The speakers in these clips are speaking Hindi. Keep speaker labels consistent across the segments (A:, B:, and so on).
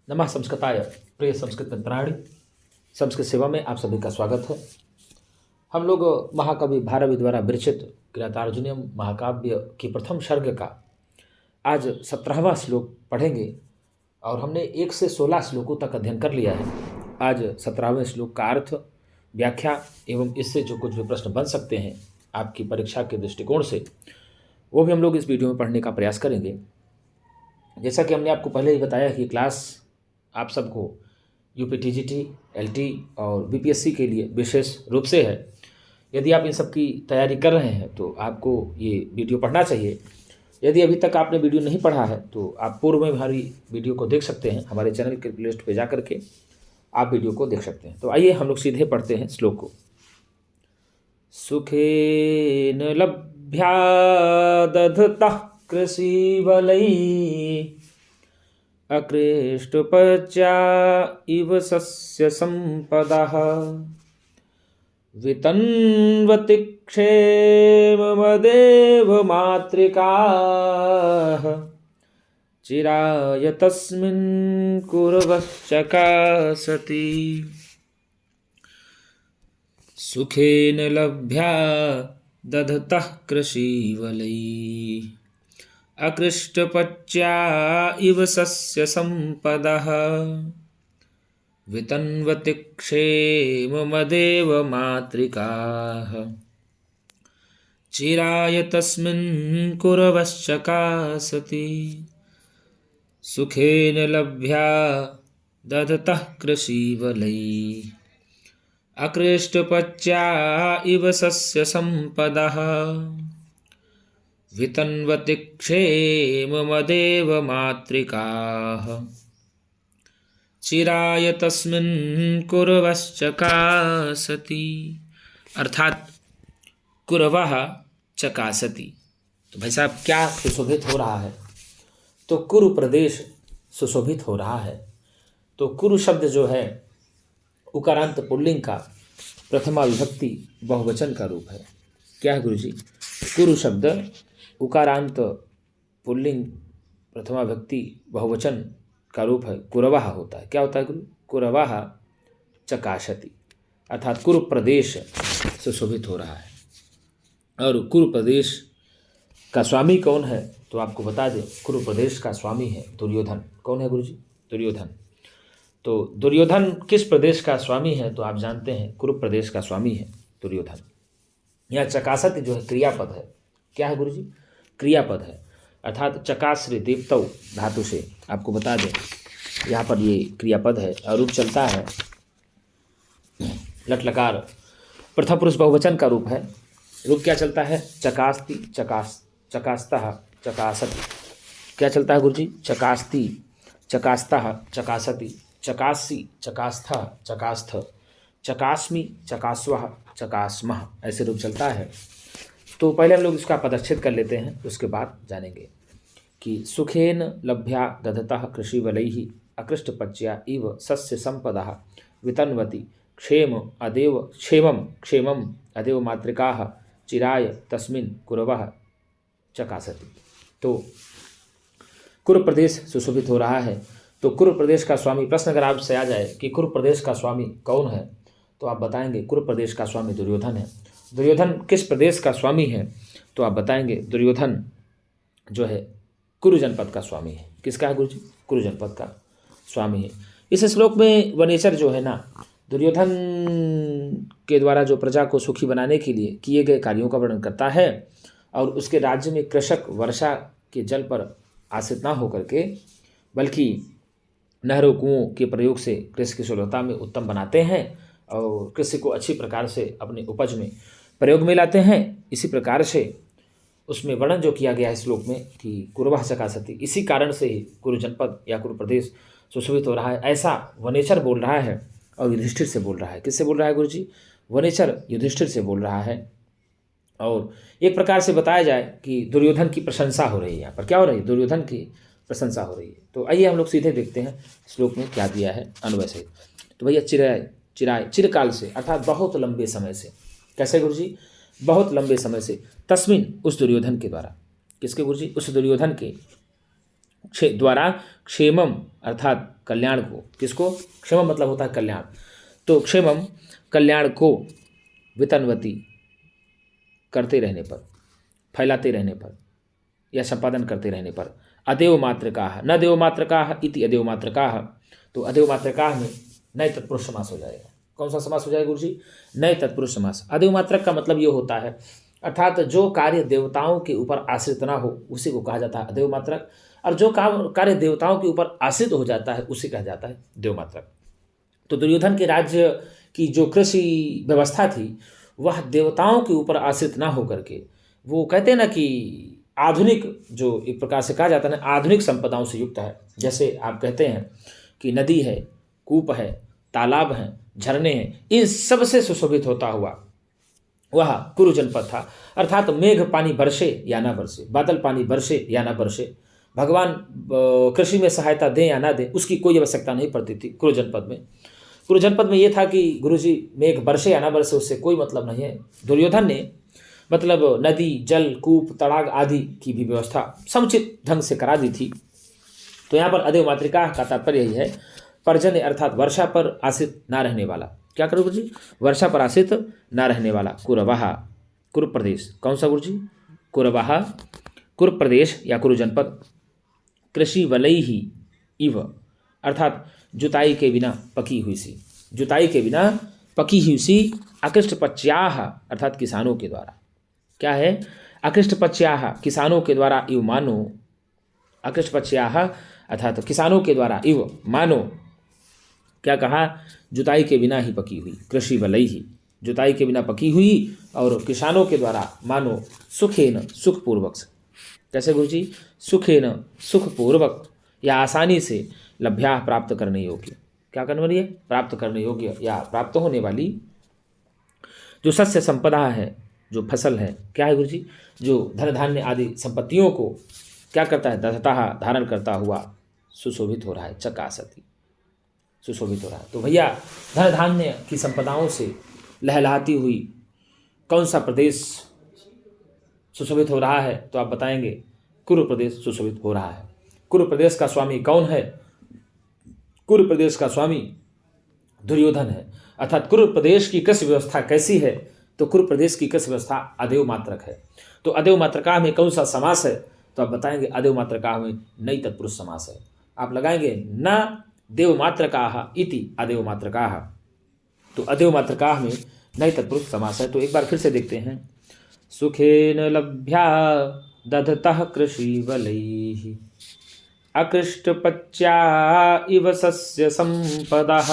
A: नमः संस्कृताय प्रिय संस्कृत मित्राणि। संस्कृत सेवा में आप सभी का स्वागत है। हम लोग महाकवि भारवी द्वारा विरचित किरातार्जुनीयम महाकाव्य की प्रथम सर्ग का आज 17वां श्लोक पढ़ेंगे और हमने 1 से 16 श्लोकों तक अध्ययन कर लिया है। आज 17वें श्लोक का अर्थ, व्याख्या एवं इससे जो कुछ भी प्रश्न बन सकते हैं आपकी परीक्षा के दृष्टिकोण से, वो भी हम लोग इस वीडियो में पढ़ने का प्रयास करेंगे। जैसा कि हमने आपको पहले ही बताया कि क्लास आप सबको यूपीटीजीटी, एलटी और बीपीएससी के लिए विशेष रूप से है। यदि आप इन सब की तैयारी कर रहे हैं तो आपको ये वीडियो पढ़ना चाहिए। यदि अभी तक आपने वीडियो नहीं पढ़ा है तो आप पूर्व में हमारी वीडियो को देख सकते हैं। हमारे चैनल के प्लेलिस्ट पे जा करके आप वीडियो को देख सकते हैं। तो आइए हम लोग सीधे पढ़ते हैं श्लोक को। सुखेन लभ्या दधतः कृषिवलै अकृष्टपच्या इव सस्य संपदः वितन्वति क्षेममदेव मातृकाः चिराय तस्मिन् कुर्वश्चकासति। सुखेन लभ्या दधतः कृषिवलैः अकृष्टपच्या इव सस्य संपदः वितन्वति क्षेममदेव मातृकाः चिराय तस्मिन् कुर्वश्चकासति। सुखेन लभ्या दधतः कृषिवलैः अकृष्टपच्या इव सस्य संपदः वितन्वति क्षेममदेव मातृकाः चिराय तस्मिन् कुर्वश्चकासति। अर्थात कुर्वः चकासति। तो भाई साहब क्या सुशोभित हो रहा है? तो कुरु प्रदेश सुशोभित हो रहा है। तो कुरु शब्द जो है उकारांत पुल्लिंग का प्रथमा विभक्ति बहुवचन का रूप है। क्या है गुरु जी? कुरु शब्द उकारांत पुल्लिंग प्रथमा विभक्ति बहुवचन का रूप है, कुरवाह होता है। क्या होता है गुरु? कुरवाह चकाशति, अर्थात कुरु प्रदेश सुशोभित हो रहा है। और कुरु प्रदेश का स्वामी कौन है तो आपको बता दें, कुरु प्रदेश का स्वामी है दुर्योधन। कौन है गुरु जी? दुर्योधन। तो दुर्योधन किस प्रदेश का स्वामी है तो आप जानते हैं, कुरु प्रदेश का स्वामी है दुर्योधन। यहाँ चकासति जो है क्रियापद है। क्या है गुरु जी? क्रियापद है, अर्थात चकाश्री देवतौ धातु से आपको बता दें यहाँ पर ये क्रियापद है और रूप चलता है लट लकार, प्रथम पुरुष बहुवचन का रूप है। रूप क्या चलता है? चकास्ति, चकास्तः, चकासति। क्या चलता है गुरु जी? चकास्ति, चकास्तः, चकासति, चकासी, चकास्थः, चकास्थ, चकास्मि, चकास्वः, चकास्मः, ऐसे रूप चलता है। तो पहले हम लोग इसका पदच्छेद कर लेते हैं, उसके बाद जानेंगे कि सुखेन लभ्या दधतः कृषिवलैः अकृष्टपच्या इव सस्य संपदः वितन्वति क्षेमम अदेव मातृकाः चिराय तस्मिन् कुरवः चकासति। तो कुरु प्रदेश सुशोभित हो रहा है। तो कुरु प्रदेश का स्वामी, प्रश्न अगर आपसे आ जाए कि कुरु प्रदेश का स्वामी कौन है तो आप बताएंगे कुरु प्रदेश का स्वामी दुर्योधन है। दुर्योधन किस प्रदेश का स्वामी है तो आप बताएंगे दुर्योधन जो है कुरु जनपद का स्वामी है। किसका है गुरु जी? कुरु जनपद का स्वामी है। इस श्लोक में वनेचर जो है ना, दुर्योधन के द्वारा जो प्रजा को सुखी बनाने के लिए किए गए कार्यों का वर्णन करता है और उसके राज्य में कृषक वर्षा के जल पर आश्रित ना होकर के बल्कि नहरों कुओं के प्रयोग से कृषि की सुलभता में उत्तम बनाते हैं और कृषि को अच्छी प्रकार से अपने उपज में प्रयोग में लाते हैं। इसी प्रकार से उसमें वर्णन जो किया गया है श्लोक में कि कुरवाह चकासति, इसी कारण से ही कुरु जनपद या कुरु प्रदेश सुशोभित हो रहा है, ऐसा वनेचर बोल रहा है और युधिष्ठिर से बोल रहा है। किससे बोल रहा है गुरु जी? वनेचर युधिष्ठिर से बोल रहा है। और एक प्रकार से बताया जाए कि दुर्योधन की प्रशंसा हो रही है। यहाँ पर क्या हो रही है? दुर्योधन की प्रशंसा हो रही है। तो आइए हम लोग सीधे देखते हैं श्लोक में क्या दिया है अन्वय सहित। तो भैया चिराय चिरकाल से, अर्थात बहुत लंबे समय से। कैसे गुरु जी? बहुत लंबे समय से। तस्मिन, उस दुर्योधन के द्वारा। किसके गुरु जी? उस दुर्योधन के। द्वारा क्षेमम अर्थात कल्याण को, किसको, क्षेमम मतलब होता है कल्याण, तो क्षेमम कल्याण को वितनवती करते रहने पर, फैलाते रहने पर या संपादन करते रहने पर, अदेव मात्रकाः न देव मात्रकाः इति अदेव मात्रकाः, तो अदेव मात्रकाः में नए तत्पुरुष समास हो जाएगा। कौन सा समास हो जाएगा गुरु जी, नए तत्पुरुष समास। अदेव मात्रक का मतलब ये होता है अर्थात जो कार्य देवताओं के ऊपर आश्रित ना हो उसी को कहा जाता है अदेव मात्रक, और जो कार्य देवताओं के ऊपर आश्रित हो जाता है उसे कहा जाता है देव मात्रक। तो दुर्योधन के राज्य की जो कृषि व्यवस्था थी वह देवताओं के ऊपर आश्रित ना होकर के, वो कहते हैं ना कि आधुनिक, जो एक प्रकार से कहा जाता है ना, आधुनिक संपदाओं से युक्त है। जैसे आप कहते हैं कि नदी है, कूप है, तालाब हैं, झरने हैं, इन सब से सुशोभित होता हुआ वह कुरु जनपद था। अर्थात मेघ पानी बरसे या ना बरसे, बादल पानी बरसे या ना बरसे, भगवान कृषि में सहायता दें या ना दें, उसकी कोई आवश्यकता नहीं पड़ती थी कुरु जनपद में। कुरु जनपद में ये था कि गुरुजी मेघ बरसे या ना बरसे उससे कोई मतलब नहीं है। दुर्योधन ने मतलब नदी, जल, कूप, तड़ाग आदि की भी व्यवस्था समुचित ढंग से करा दी थी। तो यहाँ पर अदेव मातृका का तात्पर्य यही है, पर्जन्य अर्थात वर्षा पर आश्रित ना रहने वाला। क्या करो गुरुजी, वर्षा पर आश्रित ना रहने वाला। कुरवाहा, कुरु प्रदेश, कौन सा गुरुजी, कुरवाहा, कुरु प्रदेश या कुरु जनपद। कृषि वलई ही इव अर्थात जुताई के बिना पकी हुई सी, जुताई के बिना पकी हुई सी, अकृष्ट पच्याह अर्थात किसानों के द्वारा। क्या है, अकृष्ट पच्याह किसानों के द्वारा इव मानो, अकृष्ट पच्याह अर्थात किसानों के द्वारा इव मानो, क्या कहा, जुताई के बिना ही पकी हुई, कृषि वलई ही, जुताई के बिना पकी हुई और किसानों के द्वारा मानो सुखेन सुखपूर्वक। कैसे गुरु जी, सुखेन सुखपूर्वक या आसानी से, लभ्या प्राप्त करने योग्य, क्या करने वाली है, प्राप्त करने योग्य या प्राप्त होने वाली जो सस्य संपदा है, जो फसल है, क्या है गुरु जी, जो धन धान्य आदि संपत्तियों को क्या करता है, दधता धारण करता हुआ सुशोभित हो रहा है, चकासती, सुशोभित हो रहा है। तो भैया धन धान्य की संपदाओं से लहलहाती हुई कौन सा प्रदेश सुशोभित हो रहा है, तो आप बताएंगे कुरु प्रदेश सुशोभित हो रहा है। कुरु प्रदेश का स्वामी कौन है, कुरु प्रदेश का स्वामी दुर्योधन है। अर्थात कुरु प्रदेश की कृषि व्यवस्था कैसी है, तो कुरु प्रदेश की कृषि व्यवस्था अदेव मात्रक है। तो अदेव मात्रका में कौन सा समास है, तो आप बताएंगे अदेव मात्रका में नई तत्पुरुष समास है। आप लगाएंगे न देव मात्रका इति अदेव मात्रका, तो अदेव मात्रका में नई तत्पुरुष समास है। तो एक बार फिर से देखते हैं, सुखेन लभ्या दधतः कृषि वलैः अकृष्टपच्या इव सस्य संपदः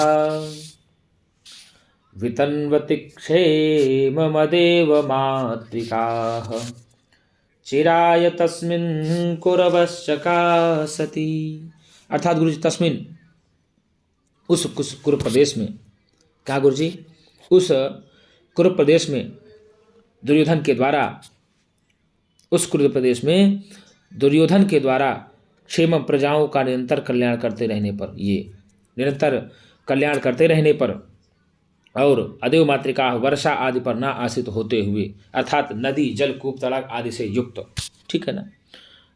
A: वितन्वति क्षेममदेव मातृकाः चिराय तस्मिन् कुरवश्चकासति। अर्थात गुरुजी तस्मिन् उस कुरु प्रदेश में, कहा गुरुजी, उस कुरु प्रदेश में दुर्योधन के द्वारा, उस कुरु प्रदेश में दुर्योधन के द्वारा क्षेम प्रजाओं का निरंतर कल्याण करते रहने पर, ये निरंतर कल्याण करते रहने पर, और अदेव मातृका वर्षा आदि पर ना आश्रित होते हुए, अर्थात नदी, जल, कूप, तड़ाग आदि से युक्त, ठीक है ना,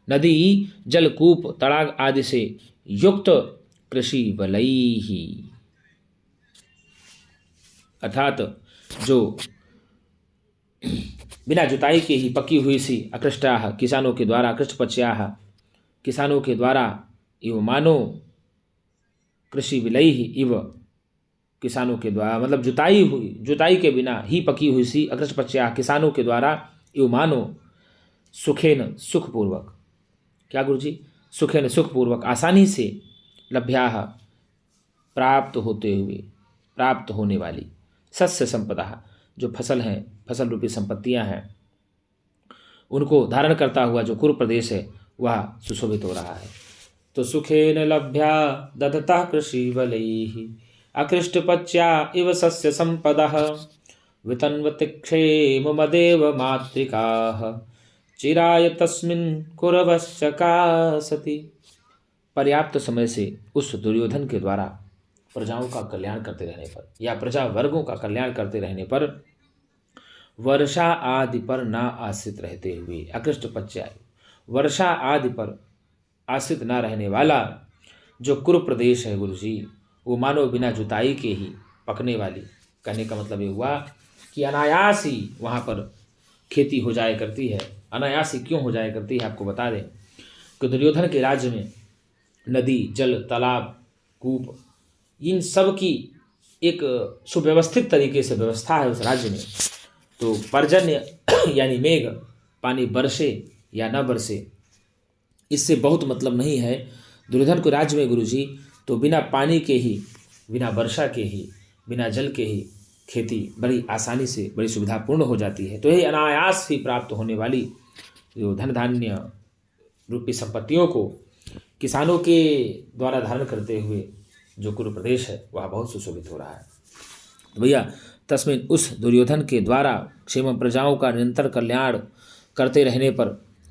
A: नदी, जल, कूप, तड़ाग आदि से युक्त कृषि वलई ही, अर्थात जो बिना जुताई के ही पकी हुई सी, अकृष्टाह किसानों के द्वारा, अकृष्ट पच्याह किसानों के द्वारा, इव मानो कृषि विलई ही, इव किसानों के द्वारा मतलब जुताई के बिना ही पकी हुई सी, अकृष्ट पच्याह किसानों के द्वारा, इव मानो सुखेन सुखपूर्वक, क्या गुरुजी, सुखेन सुखपूर्वक आसानी से, लभ्या प्राप्त होते हुए, प्राप्त होने वाली, सस्य संपदा जो फसल हैं, फसल रूपी संपत्तियां हैं, उनको धारण करता हुआ जो कुरु प्रदेश है वह सुशोभित हो रहा है। तो सुखेन लभ्या दधतः कृषि वलैः अकृष्टपच्या इव सस्य संपदः वितन्वति क्षेममदेव मातृकाः चिराय तस्मिन् कुरवश्चकासति। पर्याप्त समय से उस दुर्योधन के द्वारा प्रजाओं का कल्याण करते रहने पर या प्रजा वर्गों का कल्याण करते रहने पर, वर्षा आदि पर ना आश्रित रहते हुए, अकृष्ट पच्या वर्षा आदि पर आश्रित न रहने वाला जो कुरु प्रदेश है गुरुजी, वो मानो बिना जुताई के ही पकने वाली। कहने का मतलब ये हुआ कि अनायास ही वहाँ पर खेती हो जाया करती है। अनायास ही क्यों हो जाया करती है, आपको बता दें कि दुर्योधन के राज्य में नदी, जल, तालाब, कूप, इन सब की एक सुव्यवस्थित तरीके से व्यवस्था है उस राज्य में। तो पर्जन्य यानी मेघ, पानी बरसे या न बरसे, इससे बहुत मतलब नहीं है। दुर्योधन के राज्य में गुरुजी तो बिना पानी के ही, बिना वर्षा के ही, बिना जल के ही खेती बड़ी आसानी से, बड़ी सुविधापूर्ण हो जाती है। तो यही अनायास ही प्राप्त होने वाली जो धन धान्य रूपी संपत्तियों को किसानों के द्वारा धारण करते हुए जो कुरु प्रदेश है वह बहुत सुशोभित हो रहा है। तो भैया तस्मिन उस दुर्योधन के द्वारा क्षेम प्रजाओं का निरंतर कल्याण करते रहने पर,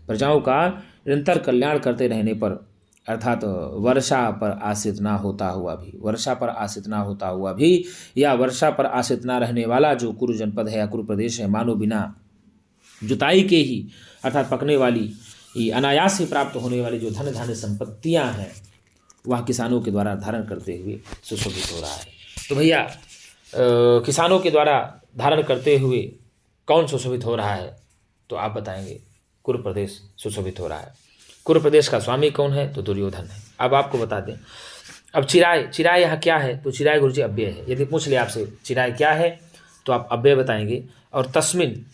A: प्रजाओं का निरंतर कल्याण करते रहने पर, अर्थात वर्षा पर आश्रित ना होता हुआ भी, वर्षा पर आश्रित ना होता हुआ भी, या वर्षा पर आश्रित ना रहने वाला जो कुरु जनपद है या कुरु प्रदेश है, मानो बिना जुताई के ही अर्थात पकने वाली, ये अनायास ही प्राप्त होने वाली जो धन धान्य संपत्तियां हैं वह किसानों के द्वारा धारण करते हुए सुशोभित हो रहा है। तो भैया किसानों के द्वारा धारण करते हुए कौन सुशोभित हो रहा है, तो आप बताएंगे कुरु प्रदेश सुशोभित हो रहा है। कुरु प्रदेश का स्वामी कौन है, तो दुर्योधन है। अब आपको बता दें, अब चिराय, चिराय यहाँ क्या है, तो चिराय गुरुजी अव्यय है। यदि पूछ ले आपसे चिराय क्या है तो आप अव्यय बताएंगे। और तस्मिन,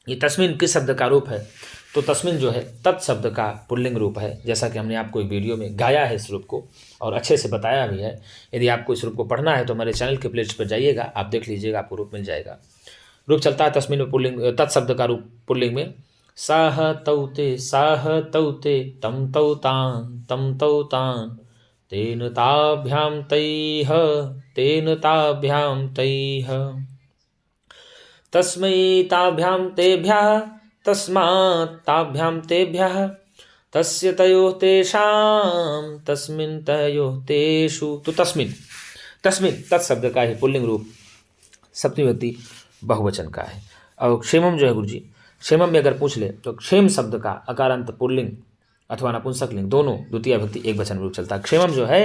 A: ये तस्मिन किस शब्द का रूप है, तो तस्मिन जो है तत्शब्द का पुल्लिंग रूप है। जैसा कि हमने आपको एक वीडियो में गाया है इस रूप को और अच्छे से बताया भी है। यदि आपको इस रूप को पढ़ना है तो हमारे चैनल के प्लेलिस्ट पर जाइएगा, आप देख लीजिएगा, आपको रूप मिल जाएगा। रूप चलता है तस्मिन में पुल्लिंग, तत्शब्द का रूप पुल्लिंग में साह तौते तम तौतान तेन ताभ्याम तैह तस्मै ताभ्यां तेभ्यः तस्मात् ताभ्यां तेभ्यः तस्य तयोः तेषां तस्मिन् तयोः तेषु। तो तस्मिन तत्शब्द का ही पुल्लिंग रूप सप्तमी विभक्ति बहुवचन का है। और क्षेमम जो है गुरुजी, क्षेमम में अगर पूछ ले तो क्षेम शब्द का अकारांत पुल्लिंग अथवा नपुंसक लिंग दोनों द्वितीय विभक्ति एक वचन रूप चलता है। क्षेमम जो है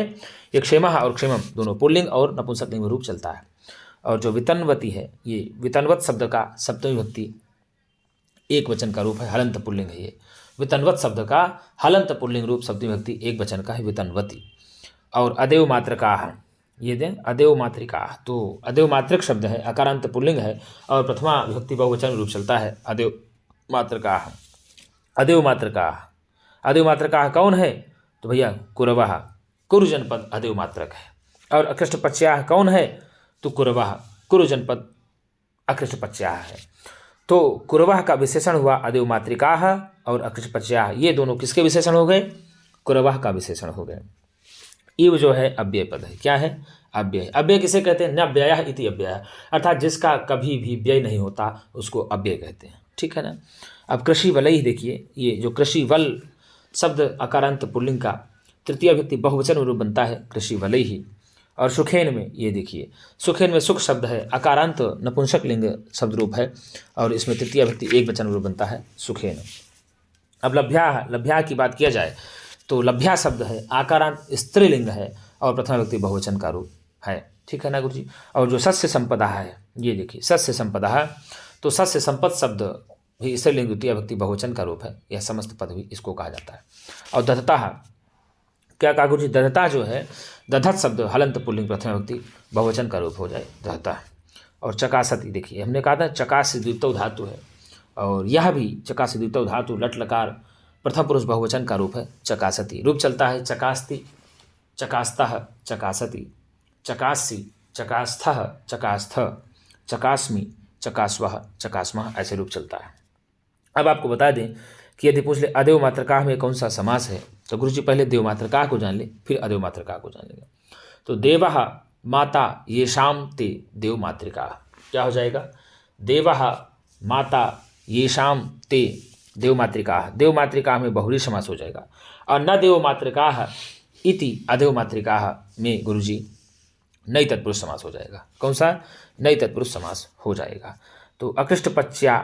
A: ये क्षेमः और क्षेमम दोनों पुल्लिंग और नपुंसक लिंग में रूप चलता है। और जो वितन्वती है, ये वितन्वत शब्द का सप्तमी विभक्ति एक वचन का रूप है, हलंत पुल्लिंग है। ये वितन्वत शब्द का हलंत पुल्लिंग रूप सप्तमी विभक्ति एक वचन का है, वितन्वती। और अदेव मात्रकाः, ये दें अदेव मातृकाः, तो अदेव मातृक शब्द है, अकारांत पुल्लिंग है और प्रथमा विभक्ति बहुवचन रूप चलता है, अदेव मात्रकाः। अदेव मात्रकाः कौन है, तो भैया कुरवः, कुरु जनपद अदेव मात्रक है। और अकृष्टपच्याः कौन है, तो कुरवः, कुरु जनपद अकृष्टपच्याः है। तो कुरवः का विशेषण हुआ अदेव मातृकाः और अकृष्टपच्याः, ये दोनों किसके विशेषण हो गए, कुरवः का विशेषण हो गए। इव जो है अव्यय पद है, क्या है, अव्यय। अव्यय किसे कहते हैं, न व्ययः इति अव्ययः, अर्थात जिसका कभी भी व्यय नहीं होता उसको अव्यय कहते हैं, ठीक है ना। अब कृषि वलय देखिए, ये जो कृषि वल शब्द अकारांत पुल्लिंग का तृतीय विभक्ति बहुवचन रूप बनता है, कृषि वलय ही। और सुखेन में ये देखिए, सुखेन में सुख शब्द है, अकारांत नपुंसक लिंग शब्द रूप है और इसमें तृतीय विभक्ति एक वचन रूप बनता है, सुखेन। अब लभ्या की बात किया जाए तो लभ्या शब्द है, आकारांत स्त्रीलिंग है और प्रथम विभक्ति बहुवचन का रूप है, ठीक है ना गुरुजी। और जो सस्य संपदा है, ये देखिए सस्य संपदा है, तो सस्य संपद शब्द भी स्त्रीलिंग द्वितीय विभक्ति बहुवचन का रूप है, यह समस्त पद भी इसको कहा जाता है। और दधता, क्या कहा गुरुजी, दधता जो है, दधत शब्द हलंत पुल्लिंग प्रथम विभक्ति बहुवचन का रूप हो जाए, दधता। और चकासती देखिए, हमने कहा था चकास द्वितीय धातु है और यह भी चकास द्वितीय धातु लट लकार प्रथम पुरुष बहुवचन का रूप है, चकासती। रूप चलता है चकास्ति, चकास्तः, चकासति, चकासी, चकास्थः, चकास्थ, चकास्मि, चकास्वः, चकास्मः, ऐसे रूप चलता है। अब आपको बता दें कि यदि पूछ ले अदेव मात्रकाः में कौन सा समास है, तो गुरुजी पहले देव मात्रकाः को जान ले, फिर अदेव मात्रकाः को जान लेंगे। तो देवः माता येषां ते देव मातृकाः, क्या हो जाएगा, देवः माता येषां ते देव मातृकाः, देव मातृकाः में बहुरी समास हो जाएगा। और न देव मातृकाः इति अदेव मातृकाः में गुरुजी नई तत्पुरुष समास हो जाएगा। कौन सा, नई तत्पुरुष समास हो जाएगा। तो अकृष्टपच्या,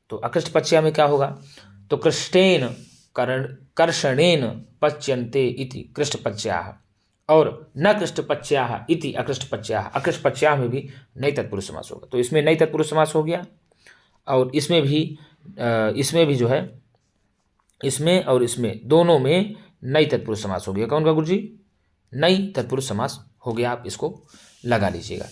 A: तो अकृष्टपच्या में क्या होगा, तो कृष्टेन कर्षणेन पच्यन्ते इति कृष्टपच्याः और न कृष्टपच्याः इति अकृष्टपच्याः। अकृष्टपच्याः में भी नई तत्पुरुष समास होगा। तो इसमें नई तत्पुरुष समास हो गया और इसमें भी जो है इसमें और इसमें दोनों में नई तत्पुरुष समास हो गया। कौन का गुरुजी? नई तत्पुरुष समास हो गया। आप इसको लगा लीजिएगा।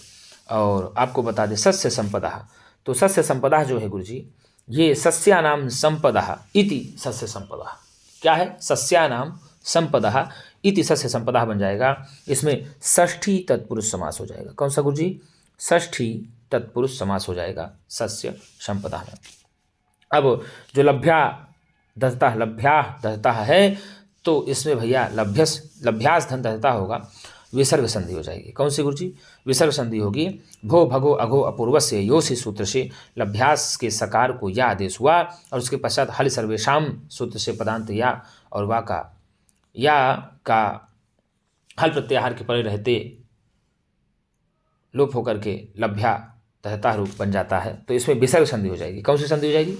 A: और आपको बता दें सस्य संपदा, तो सस्य संपदा जो है गुरुजी ये सस्यानाम संपदा इति सस्य संपदा। क्या है? सस्यानाम संपदा इति सस्य संपदा बन जाएगा। इसमें षष्ठी तत्पुरुष समास हो जाएगा। कौन सा गुरुजी? षष्ठी तत्पुरुष समास हो जाएगा सस्य संपदा में। अब जो लभ्या दधता है तो इसमें भैया लभ्यास धन दधता होगा, विसर्ग संधि हो जाएगी। कौन सी गुरुजी? विसर्ग संधि होगी। भो भगो अघो अपूर्व से योसी सूत्र से लभ्यास के सकार को या आदेश हुआ और उसके पश्चात हल सर्वेशाम सूत्र से पदांत या और वा का हल प्रत्याहार के परे रहते लोप होकर के लभ्या तहता रूप बन जाता है। तो इसमें विसर्ग संधि हो जाएगी। कौन सी संधि हो जाएगी?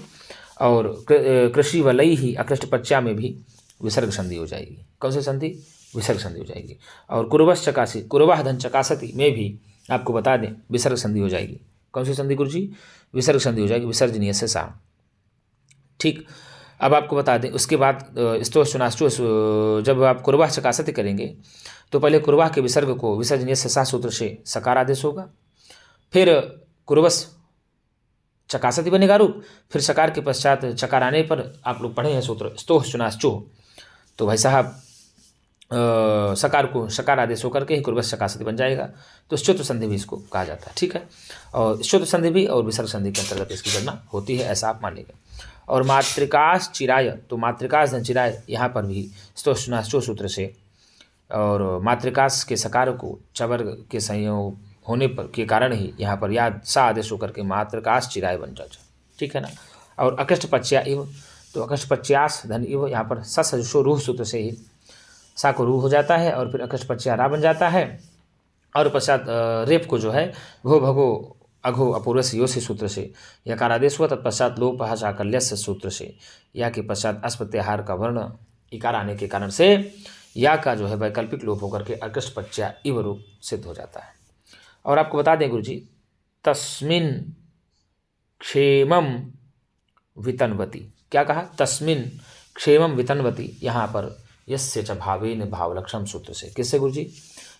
A: और कृषि वलई ही अकृष्टपच्या में भी विसर्ग संधि हो जाएगी। कौन सी संधि? विसर्ग संधि हो जाएगी। और कुरवश चकासी कुरवाह धन चकासती में भी आपको बता दें विसर्ग संधि हो जाएगी। कौन सी संधि गुरुजी? विसर्ग संधि हो जाएगी, विसर्जनीय से सा। ठीक। अब आपको बता दें उसके बाद स्तोष सुनाष्टो जब आप कुरवाह चकासती करेंगे तो पहले कुरवाह के विसर्ग को विसर्जनीय से सा सूत्र से सकार आदेश होगा, फिर कुरवश चकासती बनेगा रूप, फिर सकार के पश्चात चकार आने पर आप लोग पढ़े हैं सूत्र स्तोह चुनाश्चो, तो भाई साहब सकार को सकार आदेश होकर के ही कुरवश चकासती बन जाएगा। तो श्चोत्र संधि भी इसको कहा जाता है। ठीक है। और श्चोत्र संधि भी और विसर्ग संधि के अंतर्गत इसकी गणना होती है, ऐसा आप मान लीजिए। और मातृकाश चिराय, तो मातृकाश धन चिराय यहाँ पर भी स्तोह चुनाश्चो सूत्र से और मातृकाश के सकार को चवर के संयोग होने पर के कारण ही यहाँ पर या सा आदेश होकर के मातृकाश चिराय बन जाता। ठीक है ना। और अकृष्टपच्या इव, तो अकृष्टपच्यास धन इव यहाँ पर ससो रूह सूत्र से ही सा को रूह हो जाता है और फिर अकृष्टपच्या रा बन जाता है। और पश्चात रेप को जो है भो भगो अघो अपूर्व से योसी सूत्र से यकार आदेश हुआ, तत्पश्चात लोप चाकल्यस्य सूत्र से या के पश्चात अस्प्रत्याहार का वर्ण इकार आने के कारण से या का जो है वैकल्पिक लोप होकर के अकृष्टपच्या इव रूप सिद्ध हो जाता है। और आपको बता दें गुरुजी तस्मिन क्षेमम वितन्वती, क्या कहा? तस्मिन क्षेमम वितन्वती, यहाँ पर यस्य च भावेन भावलक्षण सूत्र से। किससे गुरुजी?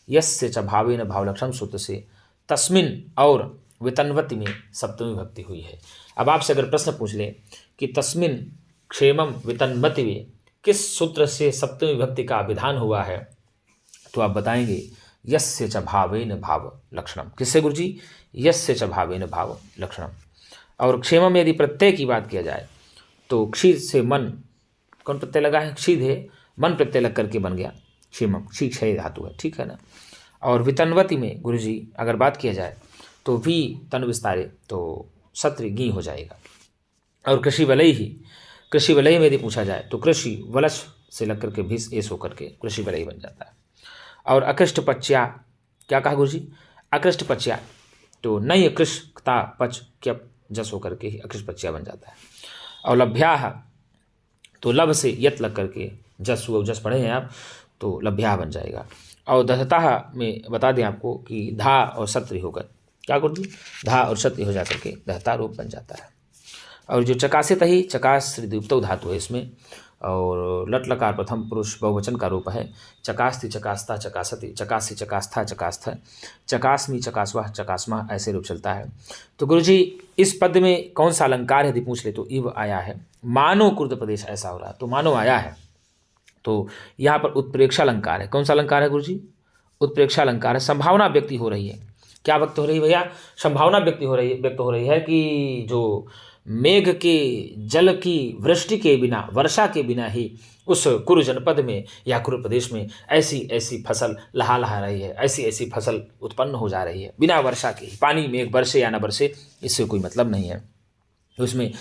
A: यस्य च भावेन भावलक्षण सूत्र से तस्मिन और वितन्वती में सप्तमी भक्ति हुई है। अब आपसे अगर प्रश्न पूछ ले कि तस्मिन क्षेमम वितन्वती में किस सूत्र से सप्तमी भक्ति का विधान हुआ है, तो आप बताएंगे यस्य च भावेन भाव लक्षणम। किससे गुरुजी? यस्य च भावेन भाव लक्षणम। और क्षेम में यदि प्रत्यय की बात किया जाए तो क्षीर से मन, कौन प्रत्यय लगा है? क्षीद है, मन प्रत्यय लग करके बन गया क्षेमम, क्षी क्षय धातु है। ठीक है ना। और वितन्वती में गुरुजी अगर बात किया जाए तो वी तन विस्तारे, तो सत्र गी हो जाएगा। और कृषि वलय में यदि पूछा जाए तो कृषि वलश से लग करके भीस एस होकर के कृषि वलय बन जाता है। और अकृष्टपच्या, क्या कहा गुरुजी? अकृष्टपच्या, तो नई कृष्टता पच क्यप जस होकर के ही अकृष्टपच्या बन जाता है। और लभ्याह, तो लभ से यत लग करके जस हुआ, जस पढ़े हैं आप, तो लभ्याह बन जाएगा। और दधता में बता दें आपको कि धा और सत्री होकर, क्या गुरुजी? धा और सत्री हो जाकर के दहता रूप बन जाता है। और जो चकासित ही चकास श्रीदीप्तो धातु है इसमें, और लट लकार प्रथम पुरुष बहुवचन का रूप है। चकास्ति चकास्ता चकासति, चकासी चकास्था चकास्थ, चकास्मी चकास्वा चकास्मा, ऐसे रूप चलता है। तो गुरुजी इस पद में कौन सा अलंकार यदि पूछ ले तो इव आया है। मानो कुर्द प्रदेश ऐसा हो रहा है, तो मानो आया है, तो यहाँ पर उत्प्रेक्षा अलंकार है। कौन सा अलंकार है गुरुजी? उत्प्रेक्षा अलंकार है। संभावना व्यक्ति हो रही है। क्या व्यक्त हो रही है भैया? संभावना व्यक्त हो रही है कि जो मेघ के जल की वृष्टि के बिना, वर्षा के बिना ही उस कुरु जनपद में या कुरु प्रदेश में ऐसी ऐसी फसल लहा रही है, ऐसी ऐसी फसल उत्पन्न हो जा रही है बिना वर्षा के। पानी मेघ बरसे या न बरसे इससे कोई मतलब नहीं है। उसमें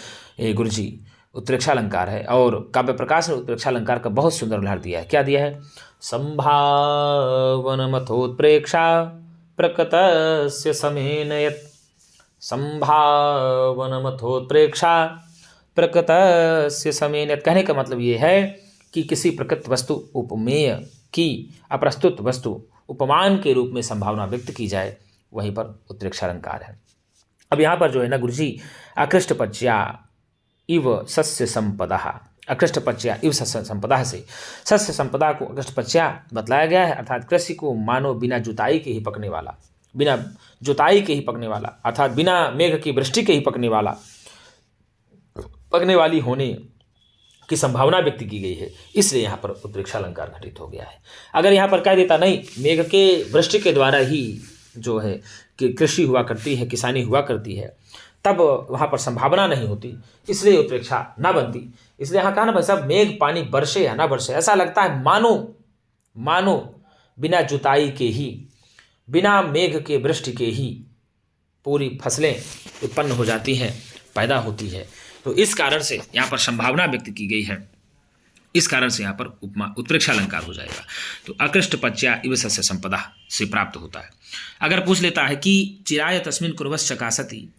A: गुरुजी उत्प्रेक्षा अलंकार है। और काव्य प्रकाश ने उत्प्रेक्षा अलंकार का बहुत सुंदर उदाहरण दिया है। क्या दिया है? संभावनमथोत्प्रेक्षा प्रकृतस्य समेन यत्, संभावनमथोत्प्रेक्षा प्रकृतस्य समेन यत्। कहने का मतलब ये है कि किसी प्रकृत वस्तु उपमेय की अप्रस्तुत वस्तु उपमान के रूप में संभावना व्यक्त की जाए, वहीं पर उत्प्रेक्षालंकार है। अब यहाँ पर जो है ना गुरु जी, अकृष्टपच्या इव सस्य संपदा, अकृष्टपच्या इव सस्य संपदा से सस्य संपदा को अकृष्टपच्या बतलाया गया है, अर्थात कृषि को मानो बिना जुताई के ही पकने वाला, बिना जुताई के ही पकने वाला, अर्थात बिना मेघ की वृष्टि के ही पकने वाली होने की संभावना व्यक्त की गई है, इसलिए यहाँ पर उत्प्रेक्षालंकार घटित हो गया है। अगर यहाँ पर कह देता नहीं, मेघ के वृष्टि के द्वारा ही जो है कि कृषि हुआ करती है, किसानी हुआ करती है, तब वहाँ पर संभावना नहीं होती, इसलिए उत्प्रेक्षा ना बनती। इसलिए यहाँ कहा ना भाई साहब, मेघ पानी बरसे या ना बरसे, ऐसा लगता है मानो बिना जुताई के ही, बिना मेघ के वृष्टि के ही पूरी फसलें उत्पन्न हो जाती हैं, पैदा होती है। तो इस कारण से यहाँ पर संभावना व्यक्त की गई है, इस कारण से यहाँ पर उपमा उत्प्रेक्षालंकार हो जाएगा। तो अकृष्टपच्या इव सस्य संपदा से प्राप्त होता है। अगर पूछ लेता है कि चिराय तस्मिन् कुर्वश्च चकासति,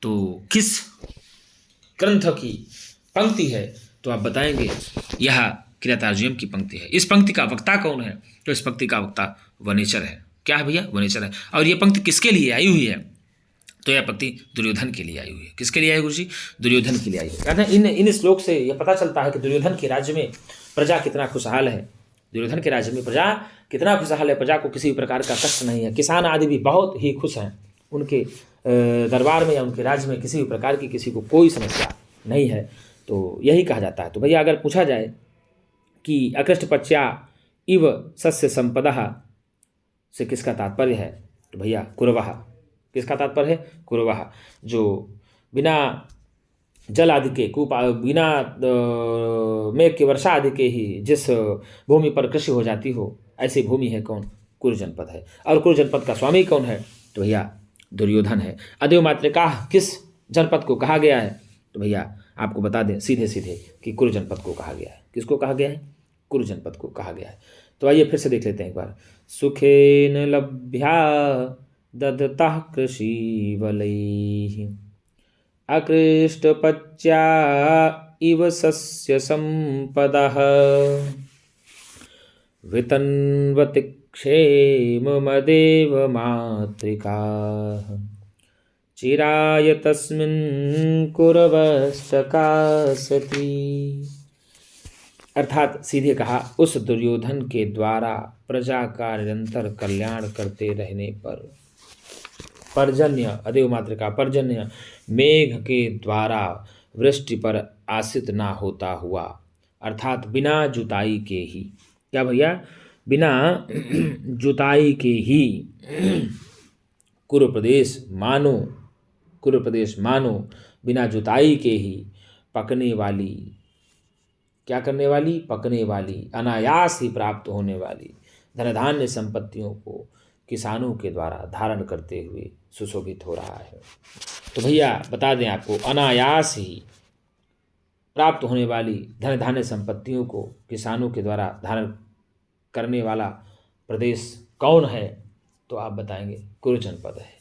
A: तो किस ग्रंथ की पंक्ति है, तो आप बताएंगे यह किरातार्जुनीयम की पंक्ति है। इस पंक्ति का वक्ता कौन है, तो इस पंक्ति का वक्ता वनेचर है। क्या है भैया? वनेचर है। और ये पंक्ति किसके लिए आई हुई है, तो यह पंक्ति दुर्योधन के लिए आई हुई है। किसके लिए आई गुरु जी? दुर्योधन के लिए आई है। कहते हैं इन श्लोक से यह पता चलता है कि दुर्योधन के राज्य में प्रजा कितना खुशहाल है। दुर्योधन के राज्य में प्रजा कितना खुशहाल है, प्रजा को किसी प्रकार का कष्ट नहीं है, किसान आदि भी बहुत ही खुश हैं, उनके दरबार में या उनके राज्य में किसी भी प्रकार की किसी को कोई समस्या नहीं है। तो यही कहा जाता है। तो भैया अगर पूछा जाए कि अकृष्टपच्या इव सस्य संपदा से किसका तात्पर्य है, तो भैया कुरवः। किसका तात्पर्य है? कुरवः। जो बिना जल आदि के बिना मेघ की वर्षा आदि के ही जिस भूमि पर कृषि हो जाती हो, ऐसी भूमि है कौन? कुरु जनपद है। और कुरु जनपद का स्वामी कौन है? तो भैया दुर्योधन है। अदेव मातृका किस जनपद को कहा गया है, तो भैया आपको बता दें सीधे सीधे कि कुरु जनपद को कहा गया है। किसको कहा गया है? कुरु जनपद को कहा गया है। तो आइए फिर से देख लेते हैं एक बार। सुखेन लभ्या ददतः कृषि वलैः अकृष्टपच्या इव सस्य संपदः वितन्वति क्षेममदेव मातृकाः चिराय तस्मिन् कुरवश्चकासति। अर्थात सीधे कहा, उस दुर्योधन के द्वारा प्रजा का निरंतर कल्याण करते रहने पर पर्जन्य, अदेव मातृका पर्जन्य मेघ के द्वारा वृष्टि पर आश्रित ना होता हुआ, अर्थात बिना जुताई के ही। क्या भैया? बिना जुताई के ही कुरु प्रदेश मानो बिना जुताई के ही पकने वाली, क्या करने वाली? पकने वाली, अनायास ही प्राप्त होने वाली धन धान्य संपत्तियों को किसानों के द्वारा धारण करते हुए सुशोभित हो रहा है। तो भैया बता दें आपको, अनायास ही प्राप्त होने वाली धन धान्य संपत्तियों को किसानों के द्वारा धारण करने वाला प्रदेश कौन है, तो आप बताएंगे कुरु जनपद है।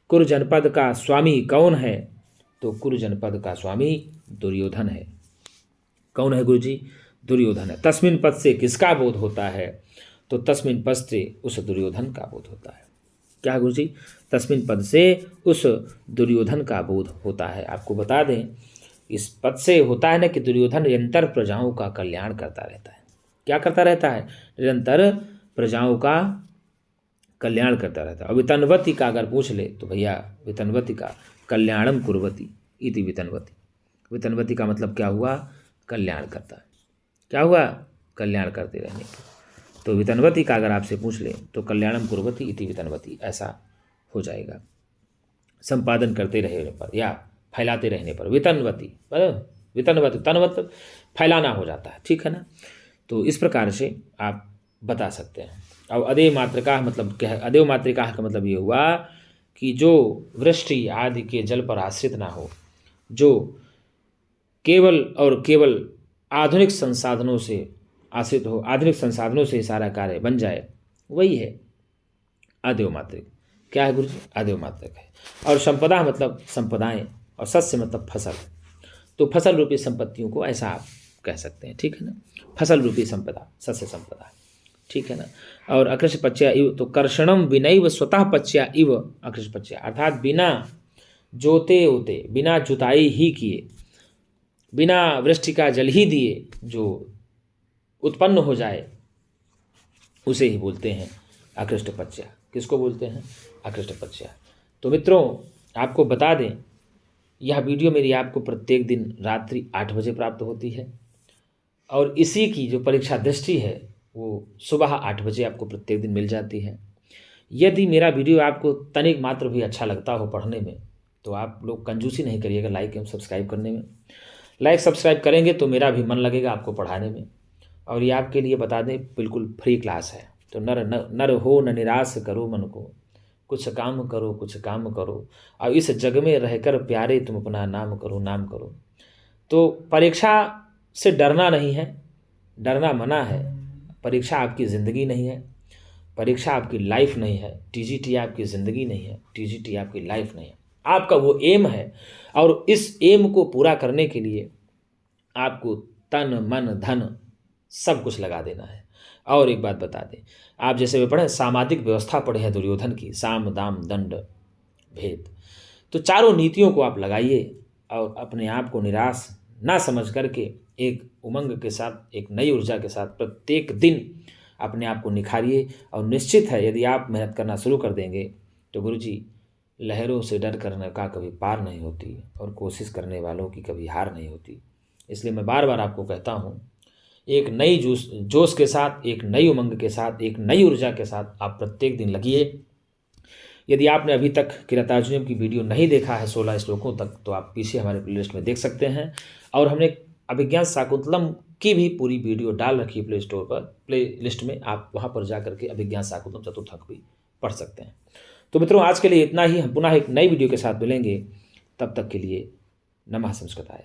A: कुरु जनपद का स्वामी कौन है, तो कुरु जनपद का स्वामी दुर्योधन है। कौन है गुरुजी? दुर्योधन है। तस्मिन पद से किसका बोध होता है, तो तस्मिन पद से उस दुर्योधन का बोध होता है। क्या गुरुजी? तस्मिन पद से उस दुर्योधन का बोध होता है। आपको बता दें, इस पद से होता है ना कि दुर्योधन निरंतर प्रजाओं का कल्याण करता रहता है। क्या करता रहता है? निरंतर प्रजाओं का कल्याण करता रहता है। और वितन्वति का अगर पूछ ले, तो भैया वितन्वति का कल्याणम कुर्वती इति वितन्वति। वितन्वति का मतलब क्या हुआ? कल्याण करता है। क्या हुआ? कल्याण करते रहने पर। तो वितन्वति का अगर आपसे पूछ ले, तो कल्याणम कुर्वती इति वितन्वति, ऐसा हो जाएगा। संपादन करते रहने पर या फैलाते रहने पर वितन्वति, वितन्वति तन मतलब फैलाना हो जाता है, ठीक है ना। तो इस प्रकार से आप बता सकते हैं। अब अदेव मातृका मतलब क्या है? अदेव मातृका का मतलब ये हुआ कि जो वृष्टि आदि के जल पर आश्रित ना हो, जो केवल और केवल आधुनिक संसाधनों से आश्रित हो, आधुनिक संसाधनों से सारा कार्य बन जाए, वही है अदेव मातृक। क्या है गुरु जी? अदेव मातृक है। और संपदा मतलब संपदाएं, और सस्य मतलब फसल। तो फसल रूपी संपत्तियों को ऐसा आप कह सकते हैं, ठीक है ना। फसल रूपी संपदा, सस्य संपदा, ठीक है ना। और अकृष पच्या इव, तो कर्षणम विनैव स्वतः पच्या इव अकृष पच्या, अर्थात बिना जोते होते, बिना जुताई ही किए, बिना वृष्टि का जल ही दिए जो उत्पन्न हो जाए उसे ही बोलते हैं अकृष्ट पच्या। किसको बोलते हैं? अकृष्ट पच्या। तो मित्रों, आपको बता दें, यह वीडियो मेरी आपको प्रत्येक दिन रात्रि 8 बजे प्राप्त होती है और इसी की जो परीक्षा दृष्टि है वो सुबह 8 बजे आपको प्रत्येक दिन मिल जाती है। यदि मेरा वीडियो आपको तनिक मात्र भी अच्छा लगता हो पढ़ने में, तो आप लोग कंजूसी नहीं करिएगा लाइक एवं सब्सक्राइब करने में। लाइक सब्सक्राइब करेंगे तो मेरा भी मन लगेगा आपको पढ़ाने में। और ये आपके लिए बता दें, बिल्कुल फ्री क्लास है। तो नर हो न निराश करो मन को, कुछ काम करो कुछ काम करो, और इस जग में रहकर प्यारे तुम अपना नाम करो नाम करो। तो परीक्षा से डरना नहीं है, डरना मना है। परीक्षा आपकी ज़िंदगी नहीं है, परीक्षा आपकी लाइफ नहीं है। टीजीटी आपकी ज़िंदगी नहीं है, टीजीटी आपकी लाइफ नहीं है। आपका वो एम है और इस एम को पूरा करने के लिए आपको तन मन धन सब कुछ लगा देना है। और एक बात बता दें, आप जैसे वे पढ़े सामाजिक व्यवस्था पढ़े हैं दुर्योधन की, साम दाम दंड भेद, तो चारों नीतियों को आप लगाइए और अपने आप को निराश ना समझ करके एक उमंग के साथ, एक नई ऊर्जा के साथ प्रत्येक दिन अपने आप को निखारिए। और निश्चित है यदि आप मेहनत करना शुरू कर देंगे तो गुरुजी, लहरों से डर करने का कभी पार नहीं होती और कोशिश करने वालों की कभी हार नहीं होती। इसलिए मैं बार बार आपको कहता हूँ, एक नई जोश के साथ, एक नई उमंग के साथ, एक नई ऊर्जा के साथ आप प्रत्येक दिन लगिए। यदि आपने अभी तक किरातार्जुनीयम की वीडियो नहीं देखा है 16 श्लोकों तक, तो आप पीछे हमारे प्लेलिस्ट में देख सकते हैं। और हमने अभिज्ञान शाकुंतलम की भी पूरी वीडियो डाल रखी है प्ले स्टोर पर, प्ले लिस्ट में। आप वहाँ पर जा करके अभिज्ञान शाकुंतलम चतुर्थ भी पढ़ सकते हैं। तो मित्रों, आज के लिए इतना ही। हम पुनः एक नई वीडियो के साथ मिलेंगे, तब तक के लिए नमः संस्कृताय।